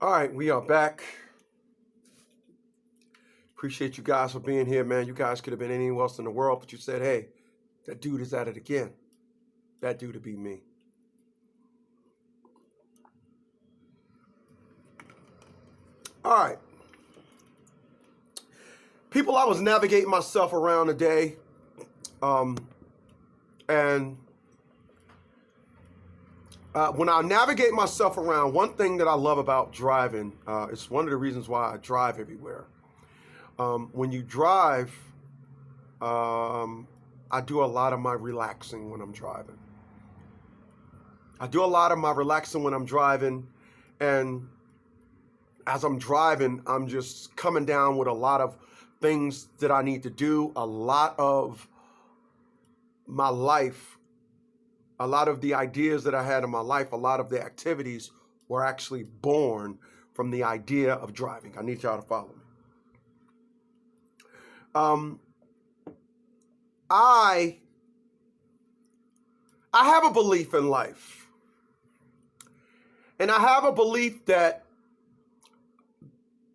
All right, we are back. Appreciate you guys for being here, man. You guys could have been anywhere else in the world, but you said, hey, that dude is at it again. That dude would be me. All right. People, I was navigating myself around today. And when I navigate myself around, one thing that I love about driving, it's one of the reasons why I drive everywhere. When you drive, I do a lot of my relaxing when I'm driving. And as I'm driving, I'm just coming down with a lot of things that I need to do. A lot of my life, a lot of the ideas that I had in my life, a lot of the activities were actually born from the idea of driving. I need y'all to follow me. I have a belief in life. And I have a belief that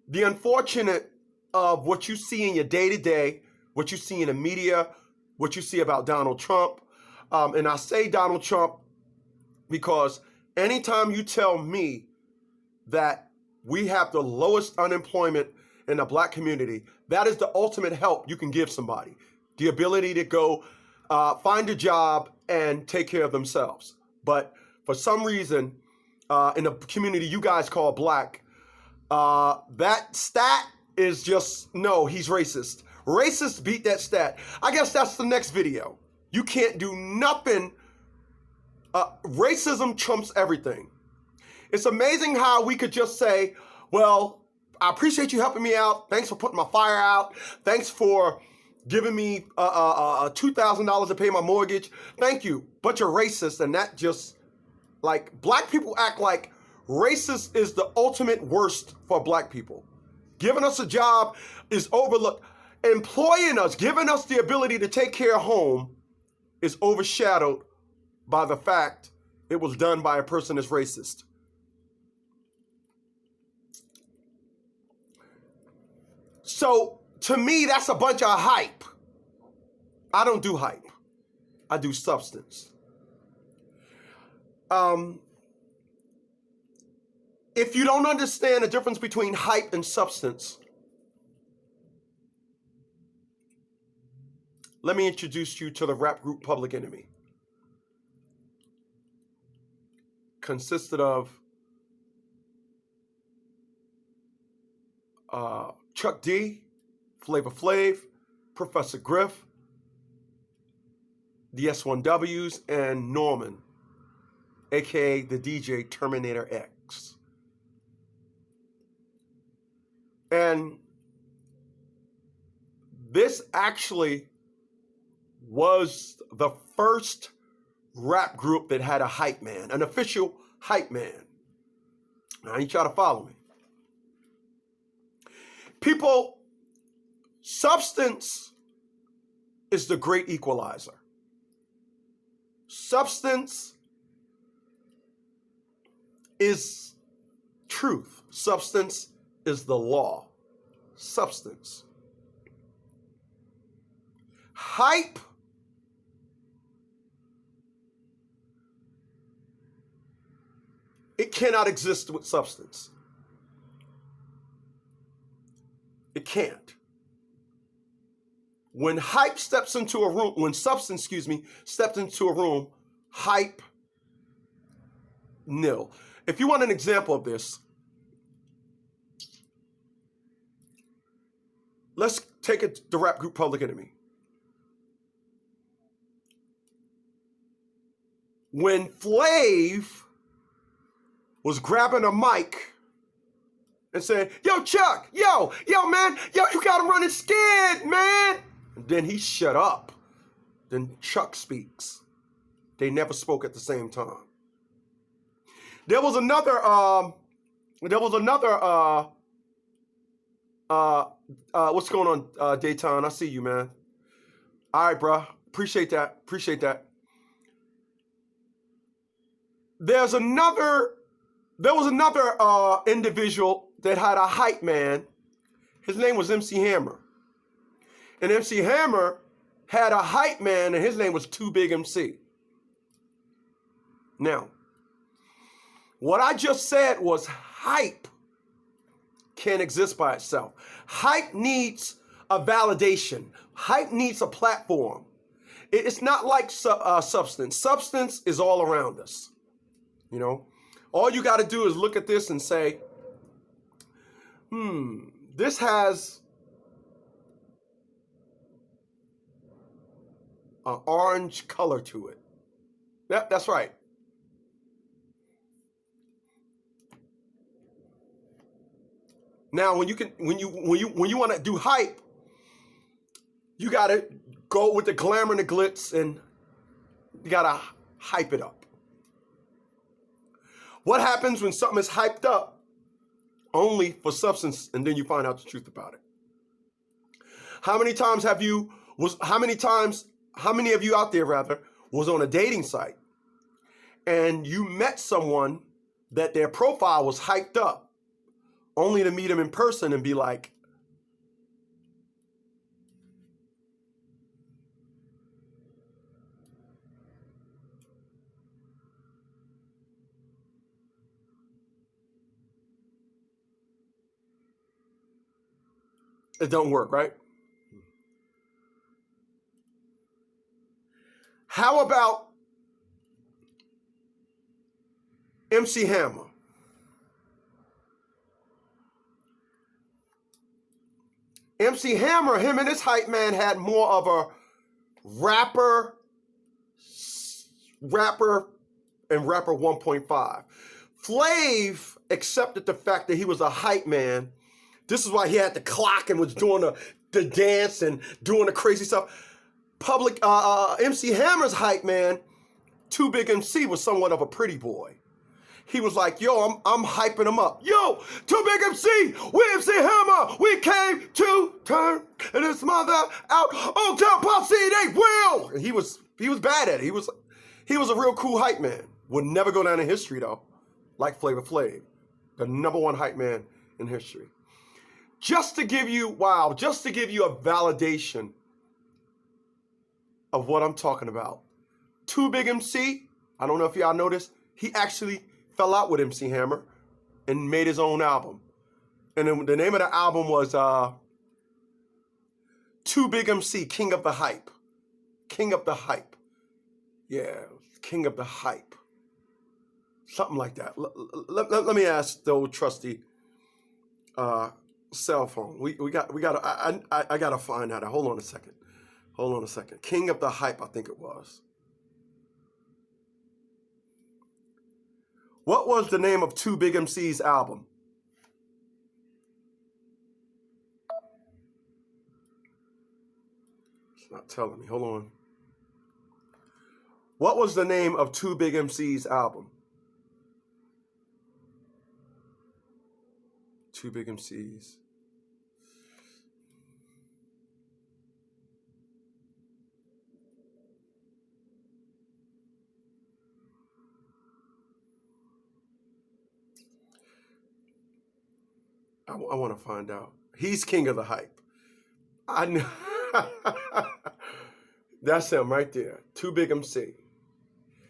the unfortunate of what you see in your day-to-day, what you see in the media, what you see about Donald Trump, and I say Donald Trump because anytime you tell me that we have the lowest unemployment in the black community, that is the ultimate help you can give somebody. The ability to go find a job and take care of themselves. But for some reason, in the community you guys call black, that stat is just, no, he's racist. Racists beat that stat. I guess that's the next video. You can't do nothing. Racism trumps everything. It's amazing how we could just say, well, I appreciate you helping me out. Thanks for putting my fire out. Thanks for giving me $2,000 to pay my mortgage. Thank you. But you're racist. And that just, like, black people act like racist is the ultimate worst for black people. Giving us a job is overlooked. Employing us, giving us the ability to take care of home is overshadowed by the fact it was done by a person that's racist. So to me, that's a bunch of hype. I don't do hype. I do substance. If you don't understand the difference between hype and substance, let me introduce you to the rap group Public Enemy. Consisted of Chuck D, Flavor Flav, Professor Griff, the S1Ws, and Norman, aka the DJ Terminator X. And this actually was the first rap group that had a hype man, an official hype man. Now, I need y'all to follow me. People, substance is the great equalizer. Substance is truth. Substance is the law. Substance. Hype it cannot exist with substance. It can't. When hype steps into a room, when substance, steps into a room, hype, nil. If you want an example of this, let's take it the rap group Public Enemy. When Flav was grabbing a mic and saying, yo, Chuck, yo, man, you gotta run it scared, man. And then he shut up. Then Chuck speaks. They never spoke at the same time. There was another, what's going on, Dayton? I see you, man. All right, bro. Appreciate that. There's another There was another individual that had a hype man. His name was MC Hammer. And MC Hammer had a hype man, and his name was Too Big MC. Now, what I just said was hype can't exist by itself. Hype needs a validation. Hype needs a platform. It's not like substance. Substance is all around us. You know, all you got to do is look at this and say, this has an orange color to it. That's right. Now, when you want to do hype, you got to go with the glamour and the glitz, and you got to hype it up. What happens when something is hyped up only for substance, and then you find out the truth about it? How many of you out there rather was on a dating site and you met someone that their profile was hyped up, only to meet them in person and be like, it don't work, right? How about MC Hammer? MC Hammer, him and his hype man had more of a rapper and rapper 1.5. Flav accepted the fact that he was a hype man. This is why he had the clock and was doing the dance and doing the crazy stuff. MC Hammer's hype man, Too Big MC, was somewhat of a pretty boy. He was like, yo, I'm hyping him up. Yo, Too Big MC, we MC Hammer, we came to turn this mother out. Oh, Town Posse, they will. And he was bad at it. He was a real cool hype man. Would never go down in history though, like Flavor Flav, the #1 hype man in history. Just to give you a validation of what I'm talking about. Too Big MC, I don't know if y'all noticed, he actually fell out with MC Hammer and made his own album. And then the name of the album was Too Big MC, King of the Hype. King of the Hype. Yeah, King of the Hype. Something like that. Let me ask the old trusty cell phone. I gotta find out. Hold on a second. King of the Hype, I think it was. What was the name of Too Big MC's album? It's not telling me. Hold on. What was the name of Too Big MC's album? Too Big MC's. I want to find out. He's King of the Hype. I know. That's him right there. Too Big MC.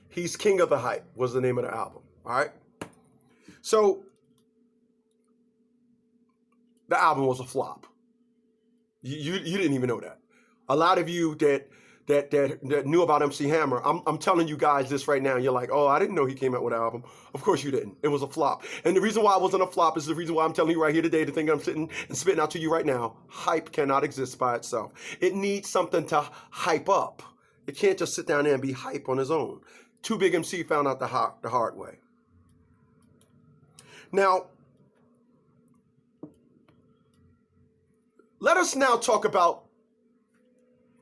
He's King of the Hype was the name of the album. All right. So the album was a flop. You didn't even know that. A lot of you that knew about MC Hammer, I'm telling you guys this right now. You're like, oh, I didn't know he came out with an album. Of course you didn't. It was a flop. And the reason why it wasn't a flop is the reason why I'm telling you right here today, the thing I'm sitting and spitting out to you right now. Hype cannot exist by itself. It needs something to hype up. It can't just sit down there and be hype on its own. Too Big MC found out the hard way. Now, let us now talk about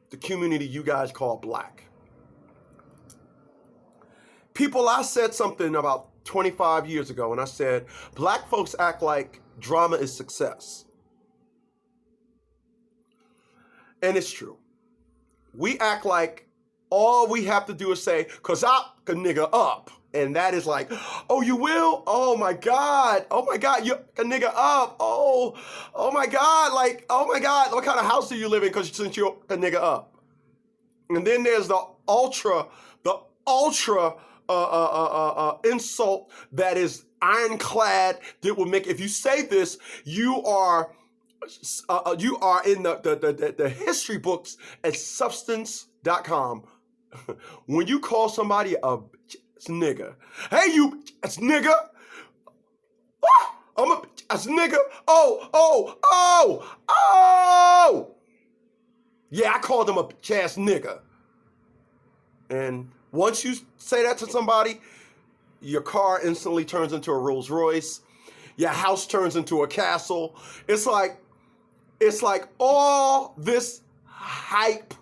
the community you guys call black. People, I said something about 25 years ago, and I said, black folks act like drama is success. And it's true. We act like all we have to do is say, cause I can nigga up. And that is like, oh, you will? Oh my God. Oh my God. You a nigga up. Oh my God. Like, oh my God. What kind of house do you live in? Because since you're a nigga up. And then there's the ultra insult that is ironclad that will make, if you say this, you are in the history books at substance.com. When you call somebody a nigga, hey, you nigga, I'm a nigga. Oh. Yeah, I called him a ass nigga. And once you say that to somebody, your car instantly turns into a Rolls Royce. Your house turns into a castle. It's like all this hype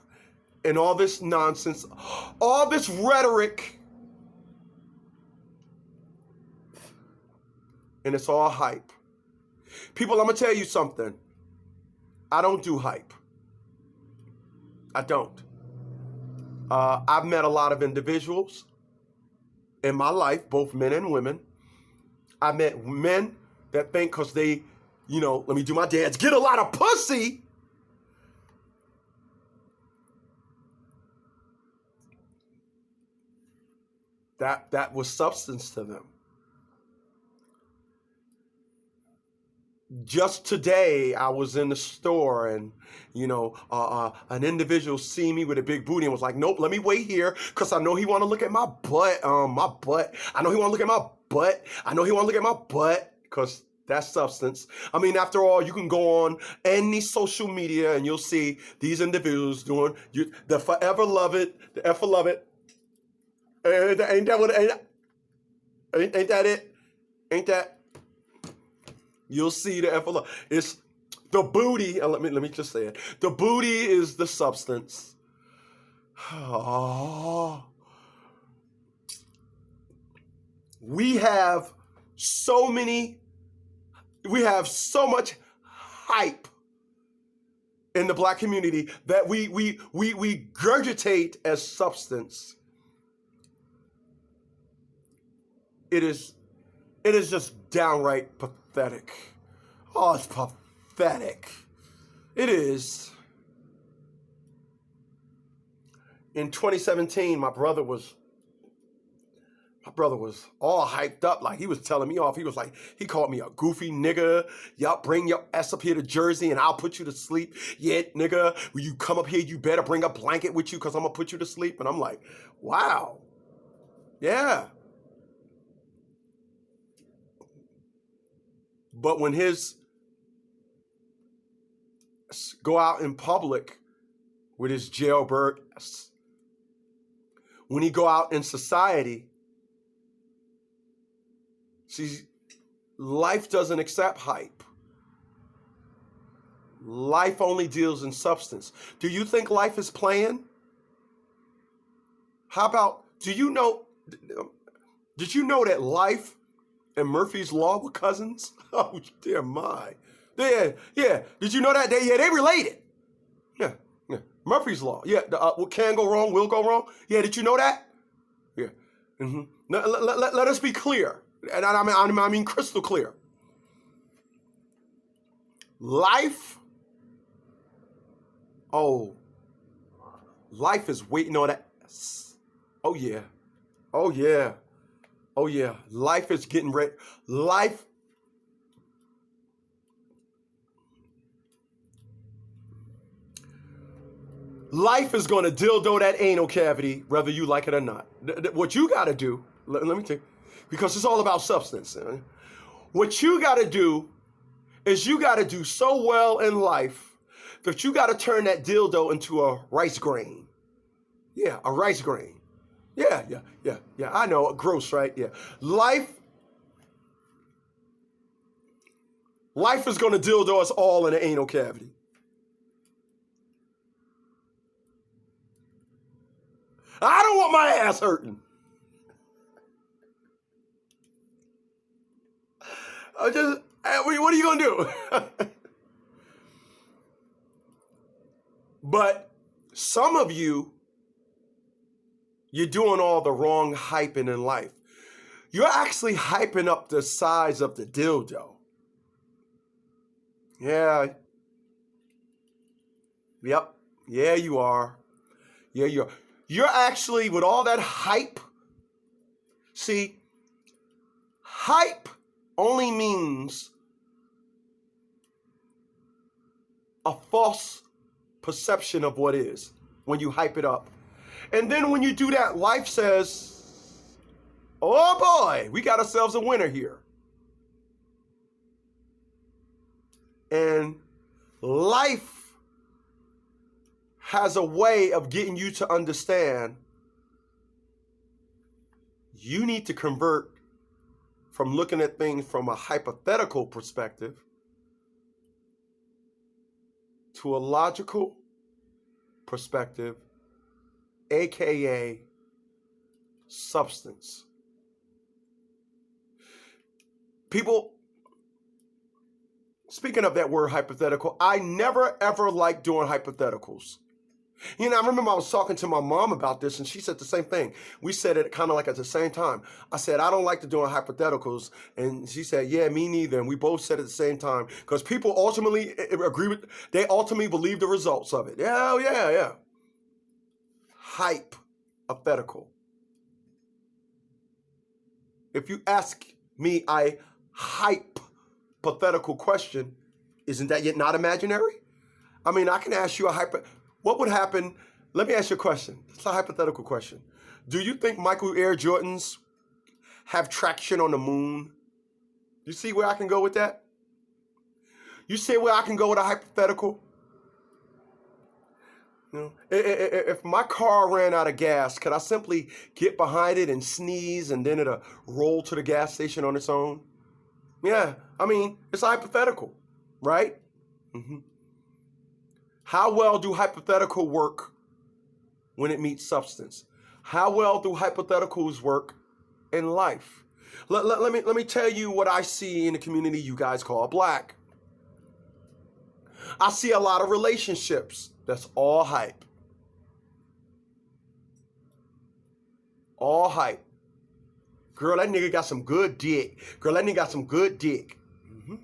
and all this nonsense, all this rhetoric, and it's all hype. People, I'm going to tell you something. I don't do hype. I don't. I've met a lot of individuals in my life, both men and women. I met men that think because they, let me do my dance, get a lot of pussy. That was substance to them. Just today, I was in the store and, an individual see me with a big booty and was like, nope, let me wait here because I know he want to look at my butt. I know he want to look at my butt. I know he want to look at my butt because that's substance. I mean, after all, you can go on any social media and you'll see these individuals doing the forever love it, the ever love it. Ain't that what? Ain't that it? Ain't that? You'll see the effort. It's the booty. Let me just say it. The booty is the substance. Oh. We have so much hype in the Black community that we regurgitate as substance. It is just downright pathetic. Oh, it's pathetic. It is. In 2017, my brother was all hyped up, like he was telling me off. He was like, he called me a goofy nigga. Y'all bring your ass up here to Jersey and I'll put you to sleep. Yeah, nigga, when you come up here, you better bring a blanket with you because I'm going to put you to sleep. And I'm like, wow. Yeah. But when his go out in public with his jailbird, when he go out in society, see, life doesn't accept hype. Life only deals in substance. Do you think life is playing? How about, did you know that life and Murphy's Law were cousins? Oh, dear my. Yeah. Did you know that? They related. Yeah. Murphy's Law. Yeah. What can go wrong will go wrong. Yeah. Did you know that? Yeah. Mm-hmm. Let us be clear, and I mean crystal clear. Life. Oh. Life is waiting on that. Oh yeah. Life is getting ready. Life is going to dildo that anal cavity, whether you like it or not. What you got to do, let me tell you, because it's all about substance. What you got to do is you got to do so well in life that you got to turn that dildo into a rice grain. Yeah, a rice grain. Yeah. I know, gross, right? Yeah. Life is going to dildo us all in the anal cavity. I don't want my ass hurting. What are you going to do? But some of you, you're doing all the wrong hyping in life. you're actually hyping up the size of the dildo. Yeah. Yep. Yeah, you are. Yeah, you are. You're actually, with all that hype, see, hype only means a false perception of what is when you hype it up. And then when you do that, life says, oh boy, we got ourselves a winner here. And life has a way of getting you to understand you need to convert from looking at things from a hypothetical perspective to a logical perspective, aka substance. People, speaking of that word hypothetical, I never ever liked doing hypotheticals. You know, I remember I was talking to my mom about this, and she said the same thing. We said it kind of like at the same time. I said, I don't like to doing hypotheticals. And she said, yeah, me neither. And we both said it at the same time. Because people ultimately agree with, they ultimately believe the results of it. Yeah. Hypothetical. If you ask me a hypothetical question, isn't that yet not imaginary? I mean, I can ask you what would happen? Let me ask you a question. It's a hypothetical question. Do you think Michael Air Jordans have traction on the moon? You see where I can go with that? You see where I can go with a hypothetical? You know, if my car ran out of gas, could I simply get behind it and sneeze and then it'll roll to the gas station on its own? Yeah, I mean, it's hypothetical, right? Mm-hmm. How well do hypothetical work when it meets substance? How well do hypotheticals work in life? Let me tell you what I see in the community you guys call Black. I see a lot of relationships that's all hype. All hype. Girl, that nigga got some good dick. Girl, that nigga got some good dick. Mm-hmm.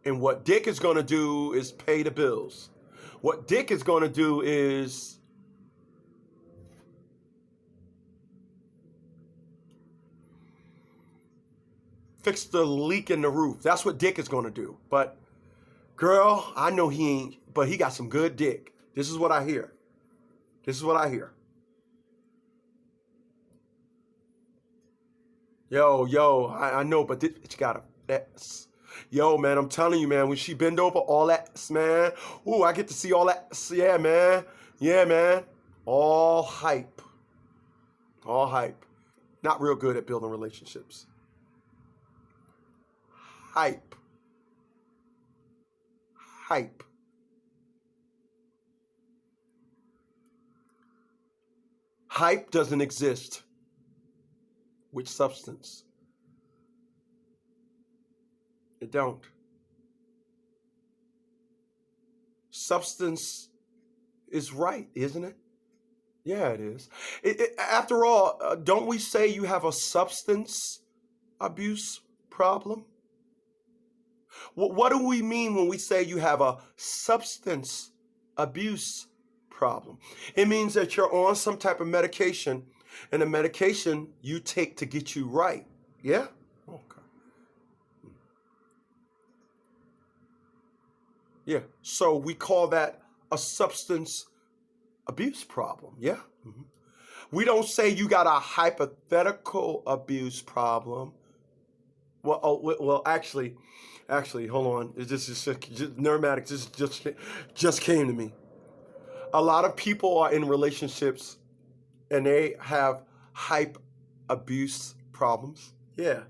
And what dick is going to do is pay the bills. What dick is going to do is fix the leak in the roof. That's what dick is going to do. But girl, I know he ain't, but he got some good dick. This is what I hear. This is what I hear. Yo, I know, but this bitch got a... Yo, man, I'm telling you, man, when she bend over, all that, man. Ooh, I get to see all that. Yeah, man. Yeah, man. All hype. All hype. Not real good at building relationships. Hype. Hype. Hype doesn't exist with substance. It don't. Substance is right, isn't it? Yeah, it is. After all, don't we say you have a substance abuse problem? What do we mean when we say you have a substance abuse problem? It means that you're on some type of medication, and the medication you take to get you right. Yeah? Okay. Yeah. So we call that a substance abuse problem. Yeah. Mm-hmm. We don't say you got a hypothetical abuse problem. Well, actually, hold on. It's just neuromatic. Just came to me. A lot of people are in relationships, and they have hype abuse problems. Yeah,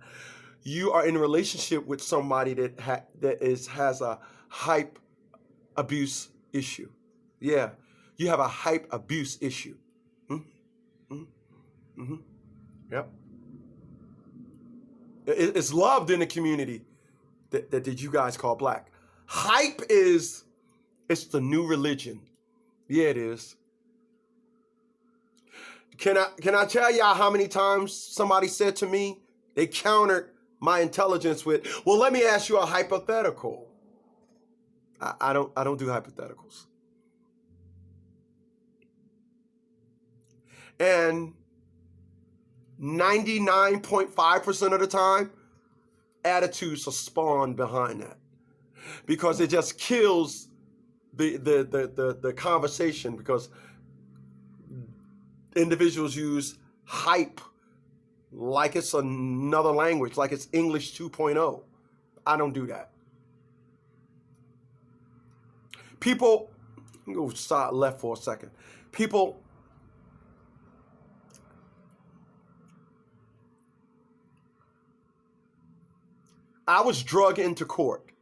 you are in a relationship with somebody that has a hype abuse issue. Yeah, you have a hype abuse issue. Mm-hmm. Mm-hmm. Yep. It's loved in the community that you guys call Black. Hype it's the new religion. Yeah, it is. Can I tell y'all how many times somebody said to me, they countered my intelligence with, well, let me ask you a hypothetical. I don't do hypotheticals. And 99.5% of the time, attitudes are spawned behind that, because it just kills the conversation, because individuals use hype like it's another language, like it's English 2.0. I don't do that. People, go side left for a second. People, I was drug into court,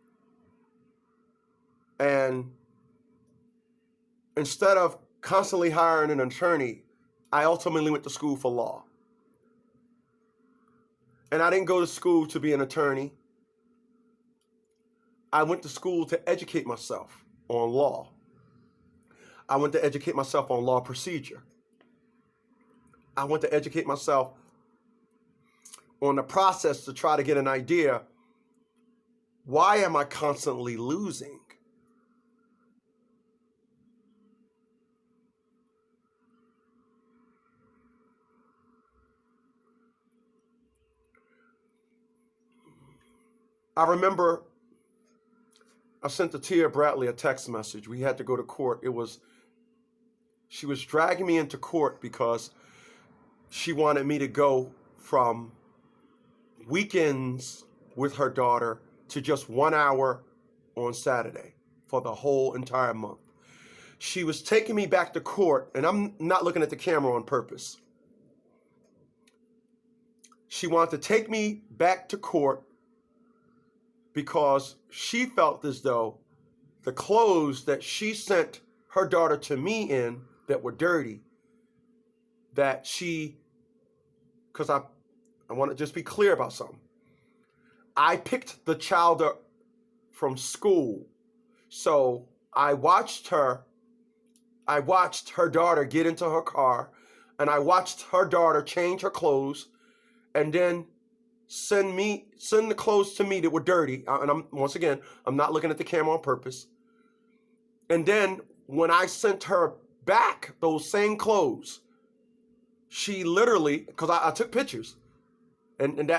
and instead of constantly hiring an attorney, I ultimately went to school for law. And I didn't go to school to be an attorney. I went to school to educate myself on law. I went to educate myself on law procedure. I went to educate myself on the process to try to get an idea, why am I constantly losing? I remember I sent to Tia Bradley a text message. We had to go to court. She was dragging me into court because she wanted me to go from weekends with her daughter to just 1 hour on Saturday for the whole entire month. She was taking me back to court, and I'm not looking at the camera on purpose. She wanted to take me back to court because she felt as though the clothes that she sent her daughter to me in that were dirty, that because I want to just be clear about something. I picked the child up from school. So I watched her daughter get into her car, and I watched her daughter change her clothes and then send the clothes to me that were dirty. And I'm not looking at the camera on purpose. And then when I sent her back those same clothes, she literally, because I took pictures, and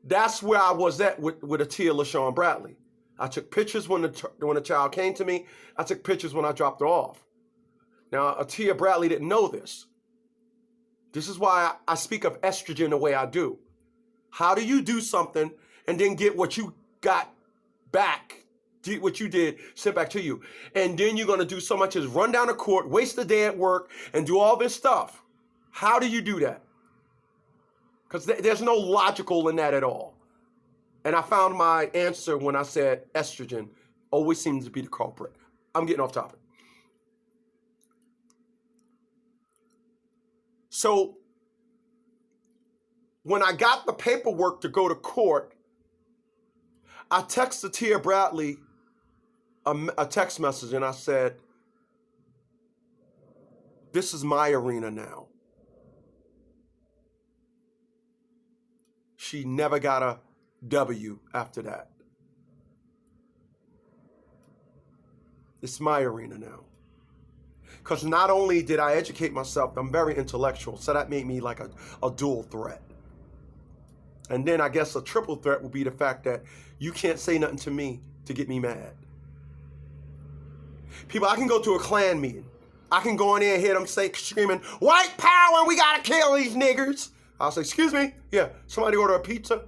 that's where I was at with Atia LaShawn Bradley. I took pictures when the child came to me. I took pictures when I dropped her off. Now, Atia Bradley didn't know this. This is why I speak of estrogen the way I do. How do you do something and then get what you got back, what you did, sent back to you? And then you're going to do so much as run down to court, waste a day at work, and do all this stuff. How do you do that? Because there's no logical in that at all. And I found my answer when I said estrogen always seems to be the culprit. I'm getting off topic. So when I got the paperwork to go to court, I texted Tia Bradley a text message, and I said, this is my arena now. She never got a W after that. It's my arena now. Because not only did I educate myself, I'm very intellectual, so that made me like a dual threat. And then I guess a triple threat would be the fact that you can't say nothing to me to get me mad. People, I can go to a Klan meeting. I can go in there and hear them screaming, white power, we gotta kill these niggers. I'll say, excuse me? Yeah, somebody order a pizza?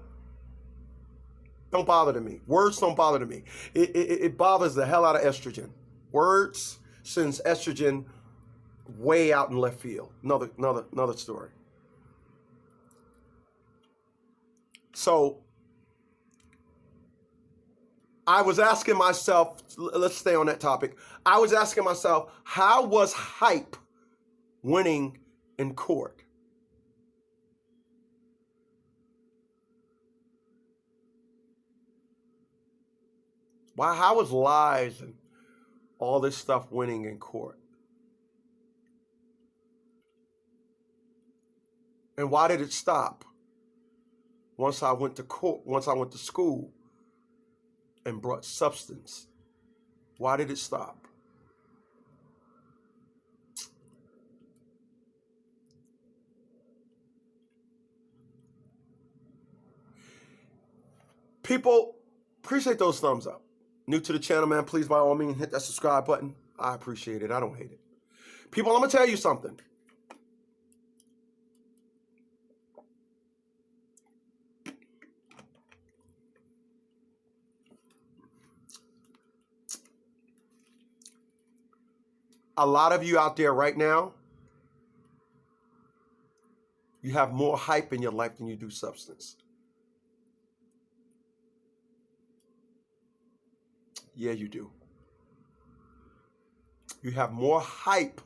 Don't bother to me. Words don't bother to me. It bothers the hell out of estrogen. Words sends estrogen way out in left field. Another story. So I was asking myself, let's stay on that topic. I was asking myself, how was hype winning in court? How is lies and all this stuff winning in court? And why did it stop? Once I went to court, once I went to school and brought substance, why did it stop? People, appreciate those thumbs up. New to the channel, man, please by all means hit that subscribe button. I appreciate it. I don't hate it. People, I'm going to tell you something. A lot of you out there right now, you have more hype in your life than you do substance. Yeah, you do. You have more hype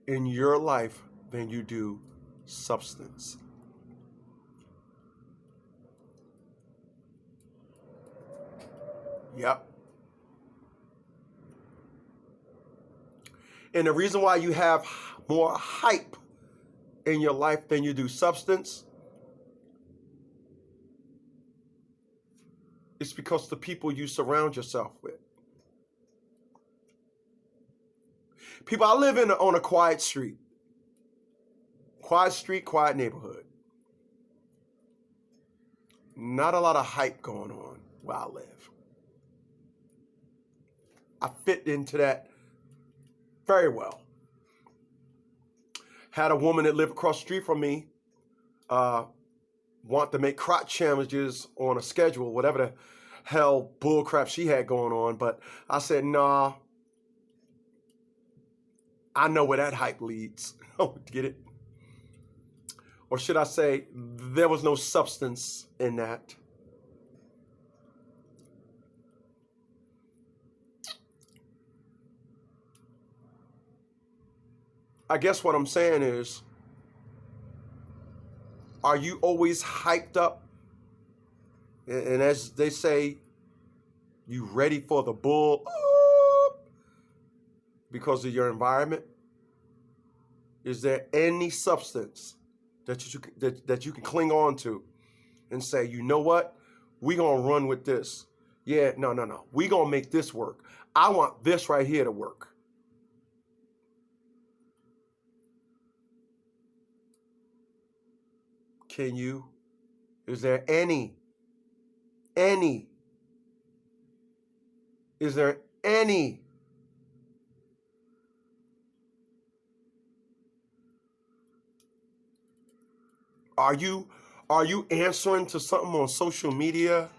in your life than you do substance. Yep. And the reason why you have more hype in your life than you do substance is because the people you surround yourself with. People, I live on a quiet street. Quiet street, quiet neighborhood. Not a lot of hype going on where I live. I fit into that very well. Had a woman that lived across the street from me want to make crotch challenges on a schedule, whatever the hell bull crap she had going on. But I said, nah, I know where that hype leads. Oh, get it? Or should I say, there was no substance in that. I guess what I'm saying is, are you always hyped up? And as they say, you ready for the bull because of your environment? Is there any substance that you can cling on to and say, you know what? We're going to run with this. Yeah, no. We're going to make this work. I want this right here to work. Can you? Is there any? Is there any? Are you answering to something on social media?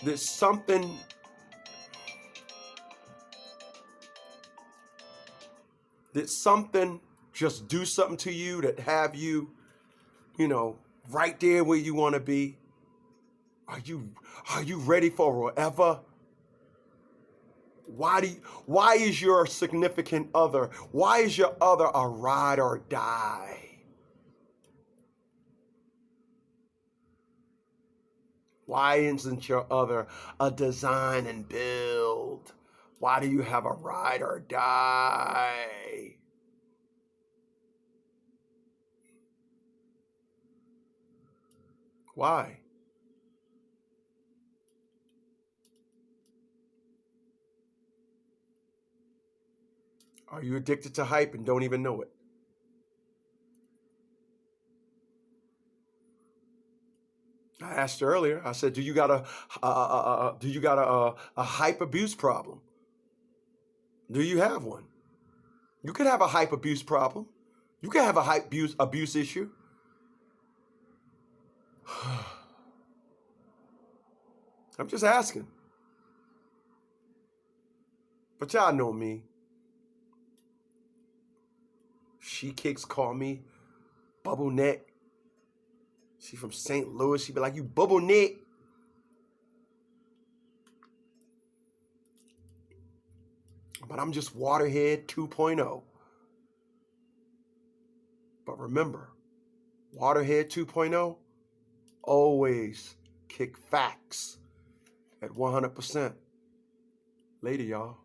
There's something just do something to you that have you, right there where you want to be? Are you ready for whatever? Why is your significant other, why is your other a ride or die? Why isn't your other a design and build? Why do you have a ride or die? Why? Are you addicted to hype and don't even know it? I asked earlier. I said, "Do you got a hype abuse problem? Do you have one? You could have a hype abuse problem. You could have a hype abuse issue." I'm just asking. But y'all know me. She kicks call me Bubble Neck. She from St. Louis. She be like, "You Bubble Neck." But I'm just Waterhead 2.0. But remember, Waterhead 2.0, always kick facts at 100%. Later, y'all.